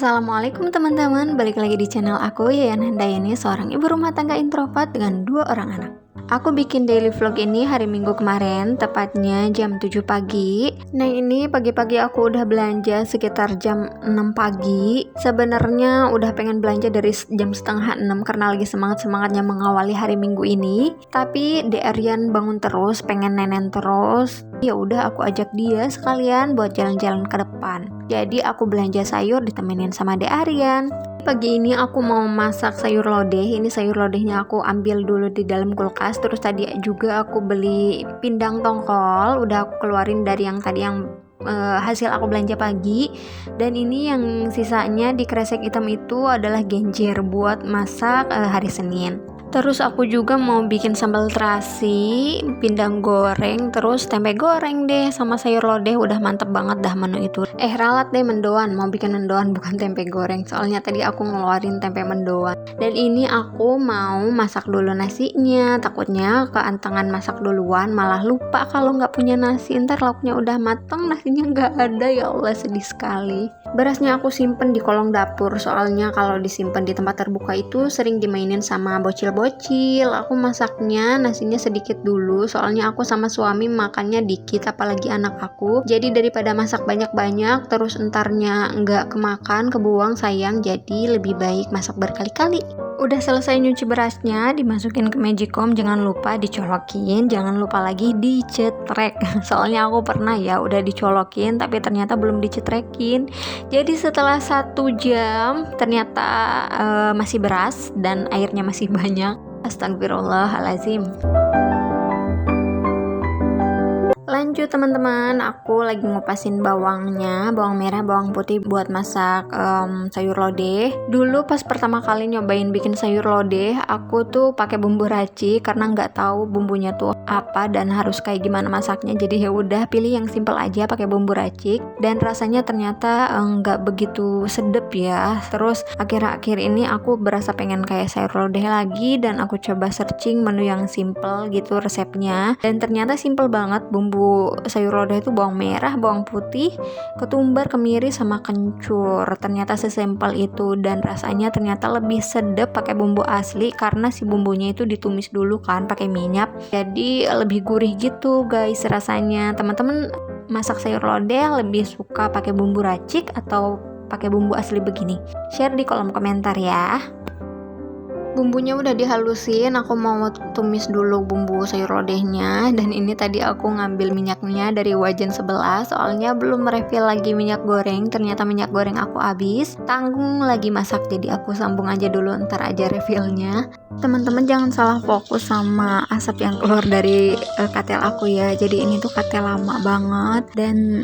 Assalamualaikum teman-teman, balik lagi di channel aku Yayan Handayani, seorang ibu rumah tangga introvert dengan 2 orang anak. Aku bikin daily vlog ini hari Minggu kemarin, tepatnya jam 7 pagi. Nah ini pagi-pagi aku udah belanja sekitar jam 6 pagi. Sebenarnya udah pengen belanja dari jam setengah 6 karena lagi semangat-semangatnya mengawali hari Minggu ini. Tapi Aryan bangun terus, pengen nenen terus. Ya udah aku ajak dia sekalian buat jalan-jalan ke depan. Jadi aku belanja sayur ditemenin sama Aryan. Pagi ini aku mau masak sayur lodeh. Ini sayur lodehnya aku ambil dulu di dalam kulkas. Terus tadi juga aku beli pindang tongkol. Udah aku keluarin dari yang tadi yang hasil aku belanja pagi. Dan ini yang sisanya di kresek hitam itu adalah genjer buat masak hari Senin. Terus aku juga mau bikin sambal terasi, pindang goreng, terus tempe goreng deh sama sayur lodeh. Udah mantep banget dah menu itu. Ralat deh mendoan, mau bikin mendoan bukan tempe goreng. Soalnya tadi aku ngeluarin tempe mendoan. Dan ini aku mau masak dulu nasinya. Takutnya keantengan masak duluan malah lupa kalau nggak punya nasi. Ntar lauknya udah mateng, nasinya nggak ada. Ya Allah, sedih sekali. Berasnya aku simpen di kolong dapur. Soalnya kalau disimpan di tempat terbuka itu sering dimainin sama bocil. Aku masaknya nasinya sedikit dulu, soalnya aku sama suami makannya dikit, apalagi anak aku. Jadi daripada masak banyak-banyak terus entarnya nggak kemakan, kebuang, sayang. Jadi lebih baik masak berkali-kali. Udah selesai nyuci berasnya, dimasukin ke magicom, jangan lupa dicolokin, jangan lupa lagi dicetrek. Soalnya aku pernah ya udah dicolokin tapi ternyata belum dicetrekin. Jadi setelah 1 jam ternyata masih beras dan airnya masih banyak. Astagfirullahalazim. Lanjut teman-teman, aku lagi ngupasin bawangnya, bawang merah, bawang putih buat masak sayur lodeh. Dulu pas pertama kali nyobain bikin sayur lodeh, aku tuh pakai bumbu racik karena nggak tahu bumbunya tuh apa dan harus kayak gimana masaknya. Jadi ya udah pilih yang simple aja pakai bumbu racik dan rasanya ternyata nggak begitu sedep ya. Terus akhir-akhir ini aku berasa pengen kayak sayur lodeh lagi dan aku coba searching menu yang simple gitu resepnya dan ternyata simple banget. Bumbu sayur lodeh itu bawang merah, bawang putih, ketumbar, kemiri, sama kencur. Ternyata sesimpel itu dan rasanya ternyata lebih sedap pakai bumbu asli karena si bumbunya itu ditumis dulu kan pakai minyak. Jadi lebih gurih gitu guys rasanya. Teman-teman masak sayur lodeh lebih suka pakai bumbu racik atau pakai bumbu asli begini? Share di kolom komentar ya. Bumbunya udah dihalusin, aku mau tumis dulu bumbu sayur lodehnya. Dan ini tadi aku ngambil minyaknya dari wajan sebelah, soalnya belum refill lagi minyak goreng. Ternyata minyak goreng aku habis, tanggung lagi masak, jadi aku sambung aja dulu, ntar aja refillnya. Teman-teman jangan salah fokus sama asap yang keluar dari katel aku ya. Jadi ini tuh katel lama banget dan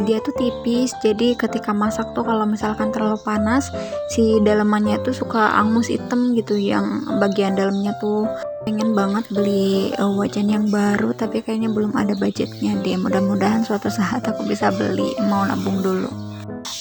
dia tuh tipis, jadi ketika masak tuh kalau misalkan terlalu panas si dalemannya tuh suka angus hitam gitu, yang bagian dalamnya tuh. Pengen banget beli wajan yang baru tapi kayaknya belum ada budgetnya deh. Mudah-mudahan suatu saat aku bisa beli, mau nabung dulu.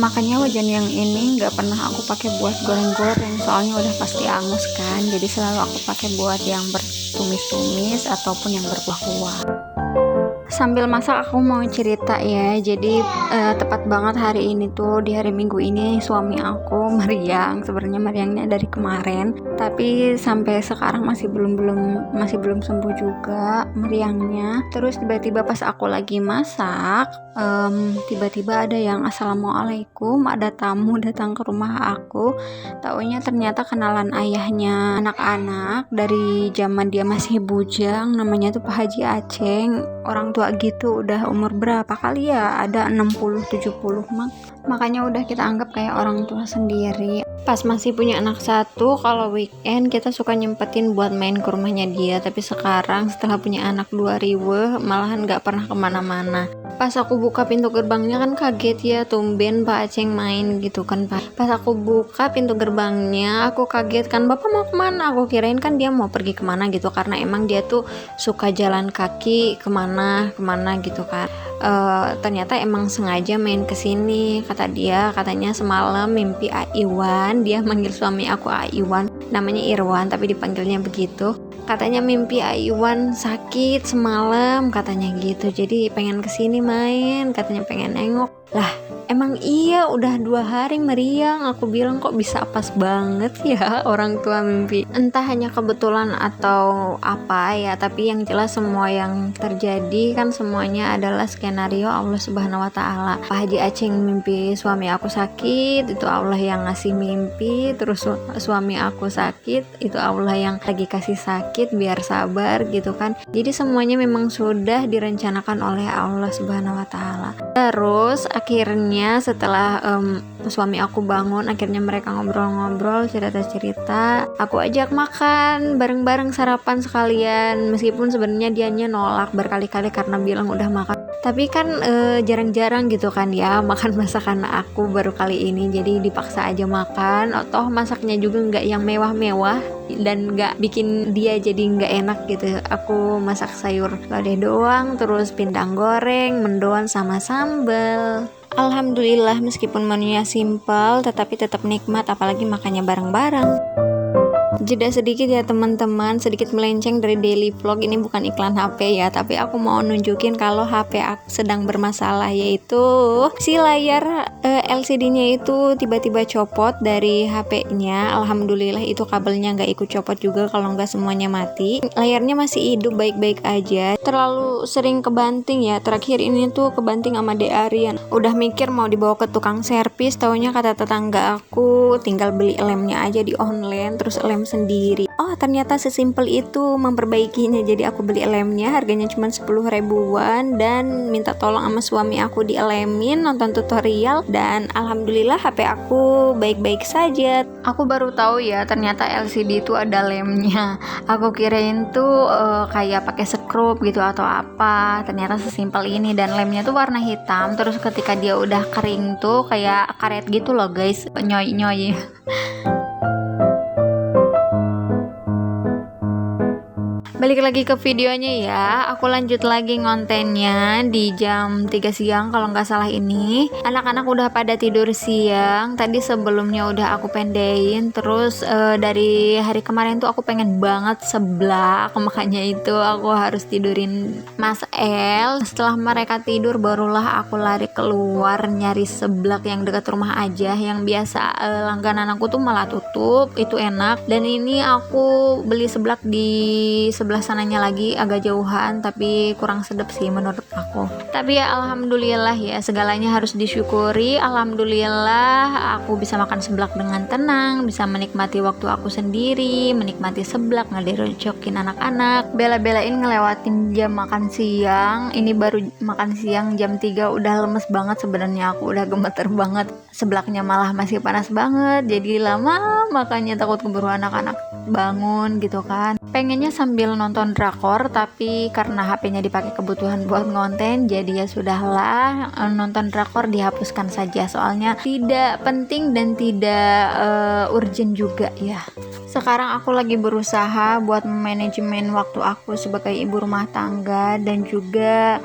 Makanya wajan yang ini nggak pernah aku pakai buat goreng-goreng, soalnya udah pasti angus kan. Jadi selalu aku pakai buat yang bertumis-tumis ataupun yang berkuah-kuah. Sambil masak aku mau cerita ya. Jadi tepat banget hari ini tuh, di hari Minggu ini suami aku meriang. Sebenarnya meriangnya dari kemarin, tapi sampai sekarang masih belum sembuh juga meriangnya. Terus tiba-tiba pas aku lagi masak, tiba-tiba ada yang assalamualaikum, ada tamu datang ke rumah aku. Taunya ternyata kenalan ayahnya anak-anak dari zaman dia masih bujang, namanya tuh Pak Haji Aceng. Orang tua gitu, udah umur berapa kali ya, ada 60-70 makanya udah kita anggap kayak orang tua sendiri. Pas masih punya anak 1, kalau weekend kita suka nyempetin buat main ke rumahnya dia. Tapi sekarang setelah punya anak 2 ribu, malahan gak pernah kemana-mana. Pas aku buka pintu gerbangnya kan kaget ya, tumben Pak Aceng main gitu kan Pak. Pas aku buka pintu gerbangnya, aku kaget kan, bapak mau kemana? Aku kirain kan dia mau pergi kemana gitu, karena emang dia tuh suka jalan kaki kemana gitu kan. Ternyata emang sengaja main kesini, kata dia. Katanya semalam mimpi Aiwan, dia manggil suami aku Aiwan, namanya Irwan tapi dipanggilnya begitu. Katanya mimpi Aiwan sakit semalam, katanya gitu. Jadi pengen kesini main, katanya pengen nengok. Lah, Emang iya udah 2 hari meriang. Aku bilang kok bisa pas banget ya orang tua mimpi. Entah hanya kebetulan atau apa ya, tapi yang jelas semua yang terjadi kan semuanya adalah skenario Allah Subhanahu wa taala. Pak Haji Aceng mimpi suami aku sakit, itu Allah yang ngasih mimpi. Terus suami aku sakit, itu Allah yang lagi kasih sakit biar sabar gitu kan. Jadi semuanya memang sudah direncanakan oleh Allah Subhanahu wa taala. Terus akhirnya setelah suami aku bangun, akhirnya mereka ngobrol-ngobrol, cerita-cerita, aku ajak makan bareng-bareng, sarapan sekalian, meskipun sebenarnya dianya nolak berkali-kali karena bilang udah makan, tapi kan jarang-jarang gitu kan ya makan masakan aku baru kali ini, jadi dipaksa aja makan. Toh masaknya juga nggak yang mewah-mewah dan nggak bikin dia jadi nggak enak gitu. Aku masak sayur lodeh doang, terus pindang goreng, mendoan sama sambal. Alhamdulillah meskipun menunya simpel tetapi tetap nikmat, apalagi makannya bareng-bareng. Jeda sedikit ya teman-teman, sedikit melenceng dari daily vlog. Ini bukan iklan HP ya, tapi aku mau nunjukin kalau HP aku sedang bermasalah, yaitu si layar LCD-nya itu tiba-tiba copot dari HP-nya. Alhamdulillah itu kabelnya nggak ikut copot juga, kalau nggak semuanya mati. Layarnya masih hidup baik-baik aja. Terlalu sering kebanting ya, terakhir ini tuh kebanting sama De Arian. Udah mikir mau dibawa ke tukang servis, taunya kata tetangga aku tinggal beli lemnya aja di online, terus lem sendiri. Oh ternyata sesimpel itu memperbaikinya. Jadi aku beli lemnya, harganya cuma 10 ribuan, dan minta tolong sama suami aku dielemin, nonton tutorial, dan alhamdulillah HP aku baik-baik saja. Aku baru tahu ya ternyata LCD itu ada lemnya. Aku kirain tuh kayak pakai skrup gitu atau apa, ternyata sesimpel ini. Dan lemnya tuh warna hitam, terus ketika dia udah kering tuh kayak karet gitu loh guys, nyoy-nyoy. Balik lagi ke videonya ya, aku lanjut lagi ngontennya di jam 3 siang kalau nggak salah ini. Anak-anak udah pada tidur siang, tadi sebelumnya udah aku pendein. Terus dari hari kemarin tuh aku pengen banget seblak, makanya itu aku harus tidurin Mas El. Setelah mereka tidur barulah aku lari keluar nyari seblak yang dekat rumah aja, yang biasa langganan aku tuh malah tutup, itu enak. Dan ini aku beli seblak di sebelah sananya lagi, agak jauhan, tapi kurang sedap sih menurut aku. Tapi ya alhamdulillah ya, segalanya harus disyukuri. Alhamdulillah aku bisa makan seblak dengan tenang, bisa menikmati waktu aku sendiri, menikmati seblak, ngedirocokin anak-anak, bela-belain ngelewatin jam makan siang. Ini baru makan siang jam 3 udah lemes banget sebenarnya, aku udah gemeter banget. Seblaknya malah masih panas banget, jadi lama makanya takut keburu anak-anak bangun gitu kan. Pengennya sambil nonton drakor, tapi karena HP-nya dipakai kebutuhan buat ngonten, jadi ya sudahlah, nonton drakor dihapuskan saja, soalnya tidak penting dan tidak urgent juga ya. Sekarang aku lagi berusaha buat manajemen waktu aku sebagai ibu rumah tangga, dan juga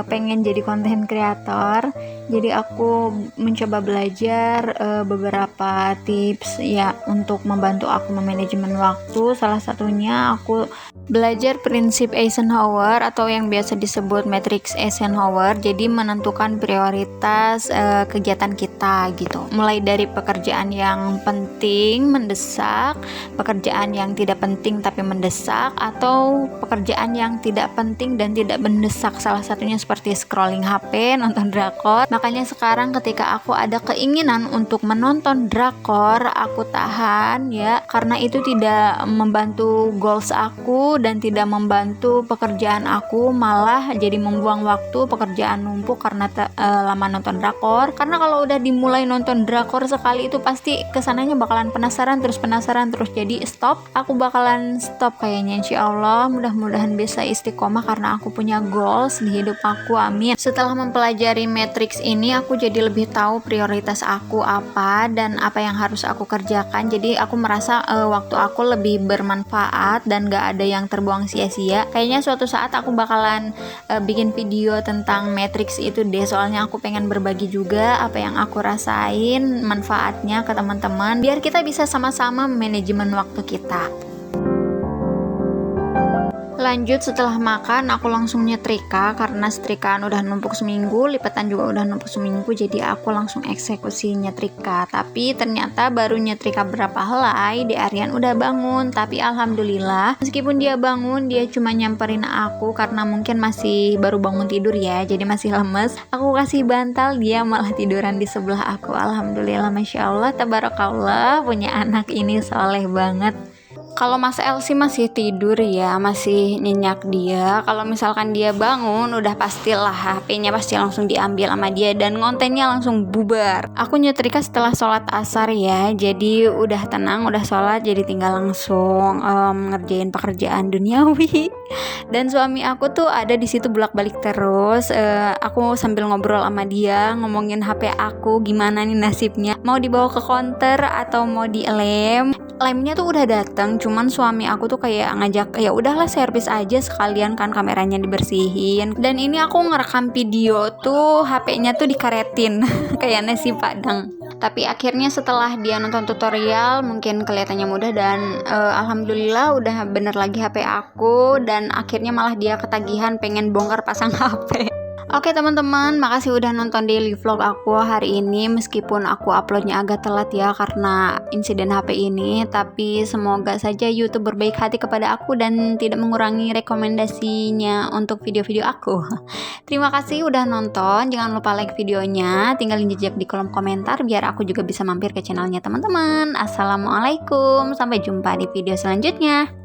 pengen jadi konten kreator. Jadi aku mencoba belajar beberapa tips ya untuk membantu aku memanajemen waktu. Salah satunya aku belajar prinsip Eisenhower atau yang biasa disebut matriks Eisenhower. Jadi menentukan prioritas kegiatan kita gitu. Mulai dari pekerjaan yang penting, mendesak, pekerjaan yang tidak penting tapi mendesak, atau pekerjaan yang tidak penting dan tidak mendesak. Salah satunya seperti scrolling HP, nonton drakor. Makanya sekarang ketika aku ada keinginan untuk menonton drakor, aku tahan ya, karena itu tidak membantu goals aku dan tidak membantu pekerjaan aku, malah jadi membuang waktu, pekerjaan numpuk karena lama nonton drakor. Karena kalau udah dimulai nonton drakor sekali itu pasti kesananya bakalan penasaran terus, jadi stop. Aku bakalan stop kayaknya, insya Allah. Mudah-mudahan bisa istiqomah karena aku punya goals di hidup aku, amin. Setelah mempelajari matriks ini, aku jadi lebih tahu prioritas aku apa dan apa yang harus aku kerjakan. Jadi aku merasa waktu aku lebih bermanfaat dan gak ada yang terbuang sia-sia. Kayaknya suatu saat aku bakalan bikin video tentang matriks itu deh, soalnya aku pengen berbagi juga apa yang aku rasain, manfaatnya ke teman-teman, biar kita bisa sama-sama manajemen waktu kita. Lanjut setelah makan aku langsung nyetrika karena setrikaan udah numpuk seminggu, lipatan juga udah numpuk seminggu, jadi aku langsung eksekusi nyetrika. Tapi ternyata baru nyetrika berapa helai di Aryan udah bangun. Tapi alhamdulillah meskipun dia bangun, dia cuma nyamperin aku karena mungkin masih baru bangun tidur ya, jadi masih lemes. Aku kasih bantal, dia malah tiduran di sebelah aku. Alhamdulillah, masya Allah, tabarakallah, punya anak ini soleh banget. Kalau Mas Elsi masih tidur ya, masih nyenyak dia. Kalau misalkan dia bangun, udah pastilah HP-nya pasti langsung diambil sama dia dan kontennya langsung bubar. Aku nyetrika setelah sholat asar ya, jadi udah tenang, udah sholat, jadi tinggal langsung ngerjain pekerjaan duniawi. Dan suami aku tuh ada di situ bolak-balik terus. Aku sambil ngobrol sama dia, ngomongin HP aku gimana nih nasibnya, mau dibawa ke konter atau mau dilem. Lemnya tuh udah datang, cuman suami aku tuh kayak ngajak ya udahlah servis aja sekalian kan, kameranya dibersihin. Dan ini aku ngerekam video tuh HP-nya tuh dikaretin kayak nasi padang. Tapi akhirnya setelah dia nonton tutorial, mungkin kelihatannya mudah dan alhamdulillah udah bener lagi HP aku, dan akhirnya malah dia ketagihan pengen bongkar pasang HP. Oke teman-teman, makasih udah nonton daily vlog aku hari ini. Meskipun aku uploadnya agak telat ya karena insiden HP ini, tapi semoga saja YouTube berbaik hati kepada aku dan tidak mengurangi rekomendasinya untuk video-video aku. Terima kasih udah nonton, jangan lupa like videonya, tinggalin jejak di kolom komentar biar aku juga bisa mampir ke channelnya teman-teman. Assalamualaikum, sampai jumpa di video selanjutnya.